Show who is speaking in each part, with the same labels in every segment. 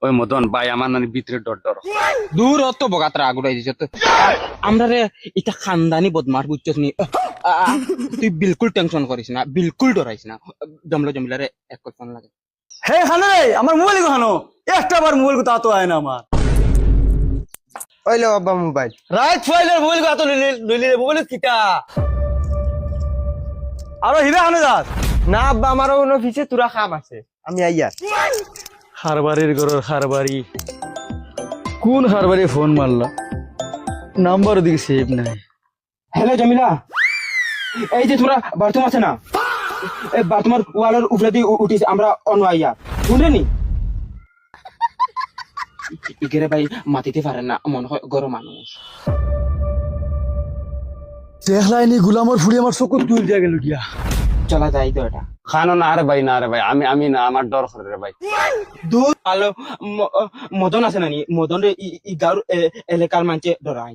Speaker 1: ওই মদন ভাই আমার নানি ভিতরে ডর ডর।
Speaker 2: দূর অত বগাতরা আগুড়াই দিছ তো আমরা রে এটা খানদানি বদমাস বুঝছস নি তুই বিলকুল টেনশন করিস না বিলকুল ডরাইস না জমলো জমিলারে এক ফোন লাগে
Speaker 3: হে খানো রে আমার মোবাইল খানো একটা বার মোবাইল তা তো আয় না আমার
Speaker 4: ওইলো আব্বা মোবাইল
Speaker 3: রাইট ফাইলের মোবাইল তা তো লইলি রে মোবাইল কিটা আরো হিরে খানো যাস
Speaker 4: না আব্বা আমারও অফিসে তোরা কাম আছে আমি আইয়া
Speaker 3: হারবাড়ির ঘরের হারবাড়ি কোন হারবাড়ি ফোন মারলা নাম্বার ওদিকে সেভ নাই
Speaker 2: হ্যালো জমিলা এই যে তোরা বাথরুম আছে না এই বাথরুমের ওয়ালের উপরে দিয়ে উঠিস আমরা অন্য আইয়া শুনে নি গেরে ভাই মাতিতে পারেন না মনে হয় গরম মানুষ
Speaker 3: দেখলাইনি গুলামর ফুড়ি আমার চকুত তুল দিয়া গেল গিয়া
Speaker 2: চলা যাই তো এটা
Speaker 1: খানো না রে ভাই না রে ভাই আমি না আমার ডর করে রে ভাই।
Speaker 2: দূর আলো মদন আছে নানি মদন রে ই গাঁর এলাকার মানছে ডরাই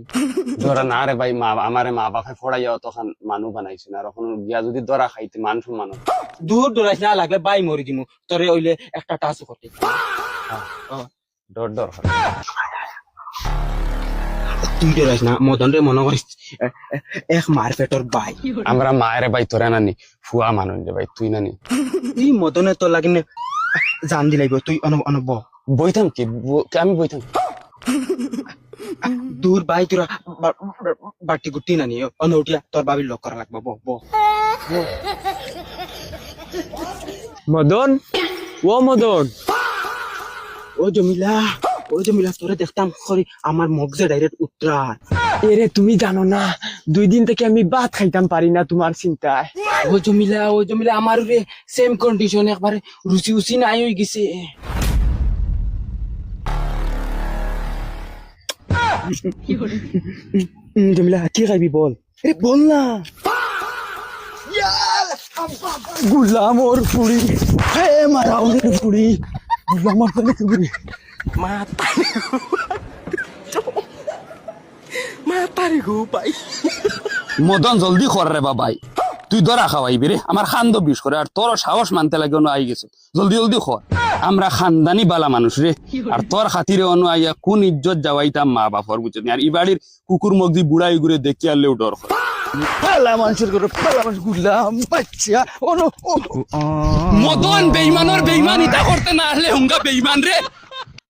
Speaker 1: ধরা না রে ভাই আমারে মা বাপে ফড়াইয়া তখন মানুষ বানাইছে না এখন গিয়া যদি ধরা খাইতে মান সম্মান
Speaker 2: দূর ডরাইস না লাগলে বাই মরি দিমু তোরে ওইলে একটা টাচ করতে
Speaker 1: ডর ডর করে।
Speaker 2: তুই ডরাইস না মদন রে মনে করিস এক মার পেটর বাই
Speaker 1: আমরা মায়ের ভাই তোরা নানি ফুয়া মানুষ রে ভাই তুই নানি
Speaker 2: তুই মদনে তো লাগিনে জান দিলাইব তুই অনব
Speaker 1: বইতাম কি আমি বইতাম
Speaker 2: দূর বাই তোরা বাটি গুটি নানি অনুটিয়া তোর বাবির লক করা লাগবে ব
Speaker 4: মদন ও মদন
Speaker 2: ও জমিলা তোরে দেখতাম খরি আমার মগজে ডাইরেক্ট উত্তরার
Speaker 4: এরে তুমি জানো না 2 দিন থেকে আমি ভাত খাইতাম পারি না তোমার চিন্তায়
Speaker 2: ও জমিলা আমার রে সেম কন্ডিশন একবারে রুচি নাই হয়ে গেছে জমিলা কি খাইবি বল
Speaker 3: এ বল না গুলামর ফুড়ি হে মারাউনের ফুড়ি গুলামর ফুড়ি
Speaker 2: মাতারে গো পাই
Speaker 1: মদন জলদি কর রে বাবাই তুই ধরা খাওয়াইবি রে আমার খান্দ বিষ করে আর তোর সাহস মানতে লাগে অন্য আই গেছে জলদি জলদি কর আমরা খানদানি বালা মানুষ রে আর তোর খাতিরে অন্য আইয়া কোন ইজ্জত যাওয়াইতাম মা বাপর বুঝছে আর ই বাড়ির কুকুর মগদি বুড়াই ঘুরে দেখি আনলেও ডর করে
Speaker 3: পালা মানুষের করে পালা মানুষ গুলাম বাচ্চা
Speaker 1: মদন বেইমানের বেইমান ইটা করতে না হলে হুঙ্গা বেইমান রে